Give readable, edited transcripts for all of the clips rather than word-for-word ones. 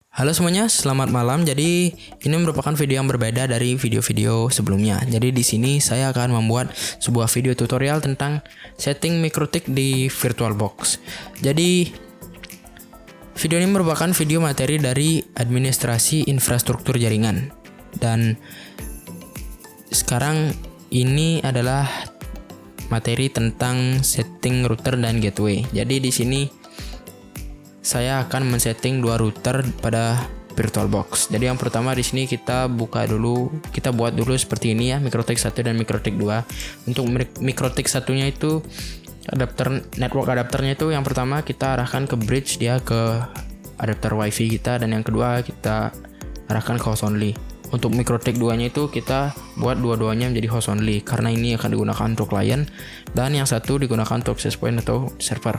Halo semuanya, selamat malam. Jadi ini merupakan video yang berbeda dari video-video sebelumnya. Jadi di sini saya akan membuat sebuah video tutorial tentang setting MikroTik di VirtualBox. Jadi video ini merupakan video materi dari administrasi infrastruktur jaringan. Dan sekarang ini adalah materi tentang setting router dan gateway. Jadi di sini saya akan men-setting dua router pada VirtualBox. Jadi yang pertama di sini kita buat dulu seperti ini ya, MikroTik 1 dan MikroTik 2. Untuk MikroTik satunya itu network adapternya itu yang pertama kita arahkan ke bridge dia ke adapter WiFi kita, dan yang kedua kita arahkan ke host only. Untuk MikroTik 2-nya itu kita buat dua-duanya menjadi host only karena ini akan digunakan untuk client dan yang satu digunakan untuk access point atau server.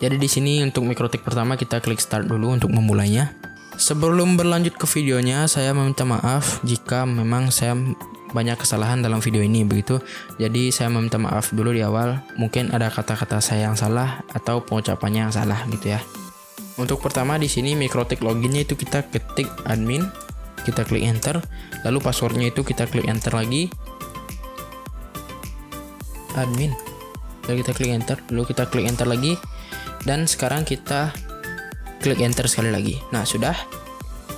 Jadi di sini untuk MikroTik pertama kita klik start dulu untuk memulainya. Sebelum berlanjut ke videonya, saya meminta maaf jika memang saya banyak kesalahan dalam video ini begitu. Jadi saya meminta maaf dulu di awal. Mungkin ada kata-kata saya yang salah atau pengucapannya yang salah gitu ya. Untuk pertama di sini MikroTik loginnya itu kita ketik admin, kita klik enter, lalu passwordnya itu kita klik enter lagi. Admin. Lalu kita klik enter, lalu kita klik enter lagi. Dan sekarang kita klik enter sekali lagi. Nah, sudah.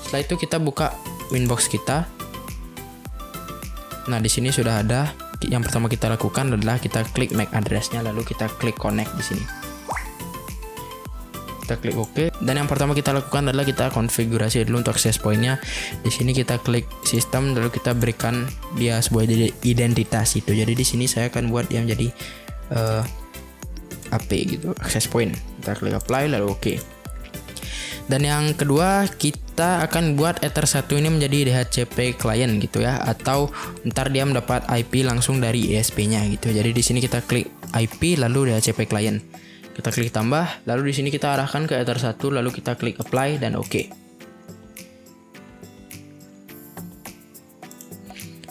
Setelah itu kita buka Winbox kita. Nah, di sini sudah ada. Yang pertama kita lakukan adalah kita klik MAC address-nya, lalu kita klik connect di sini. Kita klik OK. Dan yang pertama kita lakukan adalah kita konfigurasi dulu untuk access point-nya. Di sini kita klik sistem, lalu kita berikan dia sebuah identitas itu. Jadi di sini saya akan buat dia menjadi AP gitu, access point. Kita klik apply lalu OK. Dan yang kedua kita akan buat Ether 1 ini menjadi DHCP client gitu ya, atau ntar dia mendapat IP langsung dari ISP-nya gitu. Jadi di sini kita klik IP lalu DHCP client. Kita klik tambah, lalu di sini kita arahkan ke Ether 1 lalu kita klik apply dan OK.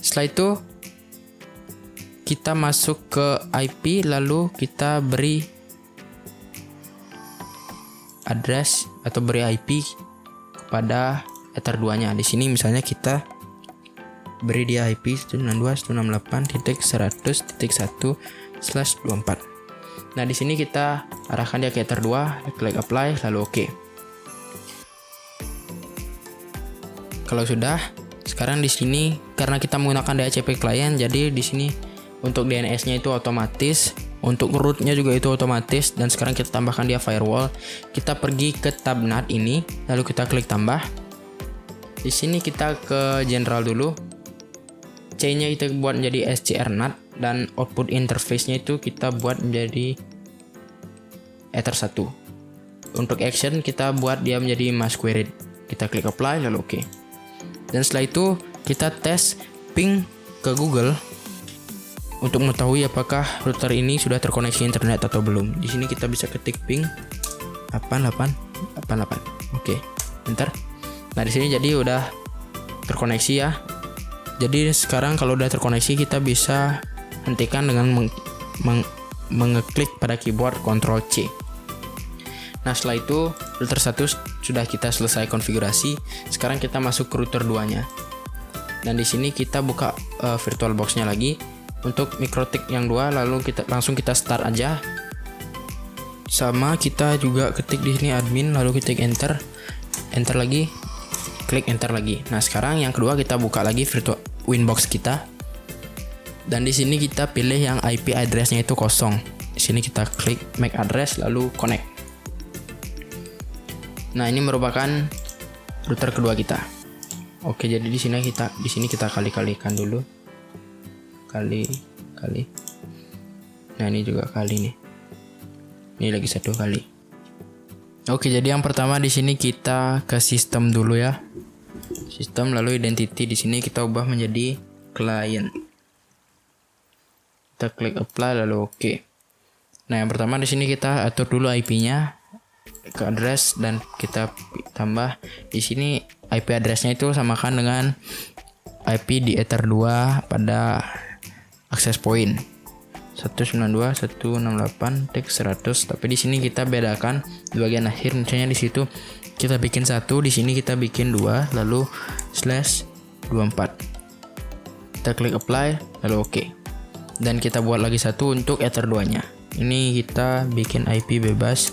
Setelah itu kita masuk ke IP lalu kita beri address atau beri IP kepada Ether 2-nya. Di sini misalnya kita beri dia IP 192.168.1/24. Nah, di sini kita arahkan dia ke Ether 2, klik apply lalu OK. Kalau sudah, sekarang di sini karena kita menggunakan DHCP client, jadi di sini untuk DNS-nya itu otomatis, untuk root-nya juga itu otomatis, dan sekarang kita tambahkan dia firewall. Kita pergi ke tab NAT ini, lalu kita klik tambah. Di sini kita ke general dulu. C-nya kita buat menjadi SCR NAT dan output interface-nya itu kita buat menjadi Ether 1. Untuk action kita buat dia menjadi mass query. Kita klik apply lalu OK. Dan setelah itu kita tes ping ke Google untuk mengetahui apakah router ini sudah terkoneksi internet atau belum. Di sini kita bisa ketik ping 8888. Oke, enter. Nah, di sini jadi udah terkoneksi ya. Jadi sekarang kalau udah terkoneksi kita bisa hentikan dengan mengeklik pada keyboard Ctrl C. Nah, setelah itu router 1 sudah kita selesai konfigurasi. Sekarang kita masuk ke router 2-nya. Dan di sini kita buka VirtualBox-nya lagi. Untuk MikroTik yang 2 lalu kita langsung start aja. Sama kita juga ketik di sini admin lalu ketik enter lagi, klik enter lagi. Nah, sekarang yang kedua kita buka lagi Winbox kita. Dan di sini kita pilih yang IP address-nya itu kosong. Di sini kita klik MAC address lalu connect. Nah, ini merupakan router kedua kita. Oke, jadi di sini kita kali-kalikan dulu. Kali. Nah, ini juga kali nih. Ini lagi satu kali. Oke, jadi yang pertama di sini kita ke sistem dulu ya. Sistem lalu identity, di sini kita ubah menjadi client. Kita klik apply lalu OK. Nah, yang pertama di sini kita atur dulu IP-nya ke address dan kita tambah di sini IP address-nya itu samakan dengan IP di Ether 2 pada access point 192.168.100, tapi di sini kita bedakan di bagian akhir, misalnya di situ kita bikin 1, di sini kita bikin 2, lalu /24. Kita klik apply, lalu oke. Dan kita buat lagi 1 untuk Ether 2-nya. Ini kita bikin IP bebas.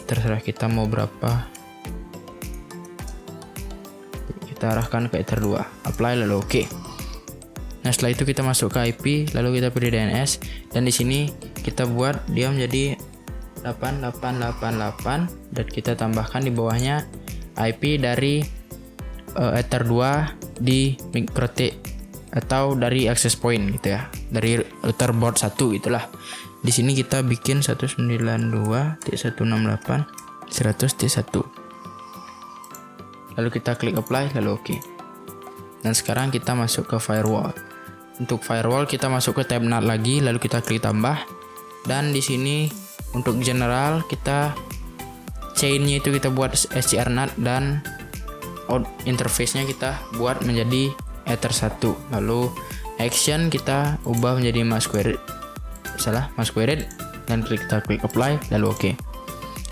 Terserah kita mau berapa. Kita arahkan ke Ether 2. Apply lalu oke. Nah, setelah itu kita masuk ke IP, lalu kita pilih DNS, dan di sini kita buat dia menjadi 8888 dan kita tambahkan di bawahnya IP dari Ether 2 di MikroTik atau dari access point gitu ya, dari router board 1 itulah. Di sini kita bikin 192.168.100.1. Lalu kita klik apply lalu oke. Dan sekarang kita masuk ke firewall. Untuk firewall kita masuk ke tab NAT lagi, lalu kita klik tambah. Dan di sini untuk general kita chainnya itu kita buat SCR-NAT dan out interface-nya kita buat menjadi Ether 1. Lalu action kita ubah menjadi masquerade. Masquerade, dan kita klik apply lalu oke.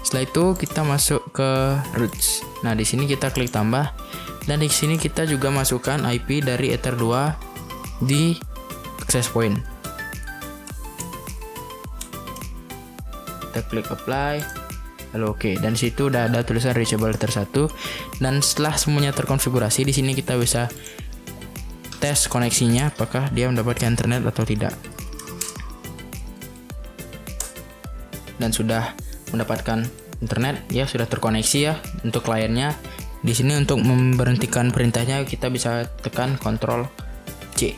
Setelah itu kita masuk ke roots. Nah, di sini kita klik tambah, dan di sini kita juga masukkan IP dari Ether 2 di access point. Kita klik apply lalu oke. Dan di situ udah ada tulisan reachable Ether 1. Dan setelah semuanya terkonfigurasi, di sini kita bisa tes koneksinya apakah dia mendapatkan internet atau tidak. Dan sudah mendapatkan internet ya, sudah terkoneksi ya untuk kliennya. Di sini untuk memberhentikan perintahnya kita bisa tekan Ctrl C.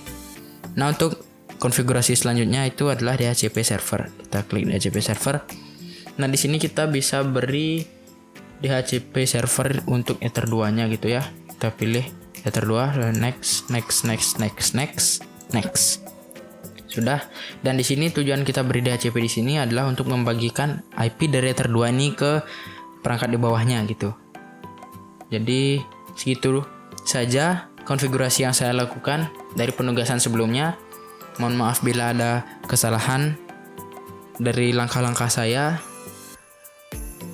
Nah, untuk konfigurasi selanjutnya itu adalah DHCP server. Kita klik DHCP server. Nah, di sini kita bisa beri DHCP server untuk Ether 2-nya gitu ya. Kita pilih Ether 2, next. Sudah. Dan di sini tujuan kita beri DHCP di sini adalah untuk membagikan IP dari Ether 2 ini ke perangkat di bawahnya gitu. Jadi segitu saja konfigurasi yang saya lakukan dari penugasan sebelumnya. Mohon maaf bila ada kesalahan dari langkah-langkah saya.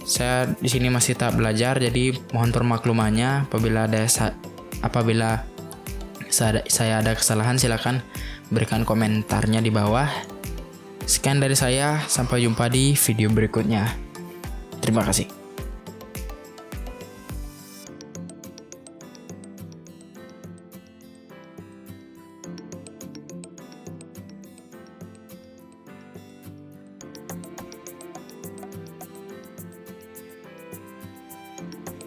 Saya di sini masih tahap belajar, jadi mohon permaklumannya. Apabila saya ada kesalahan, silakan berikan komentarnya di bawah. Sekian dari saya, sampai jumpa di video berikutnya. Terima kasih.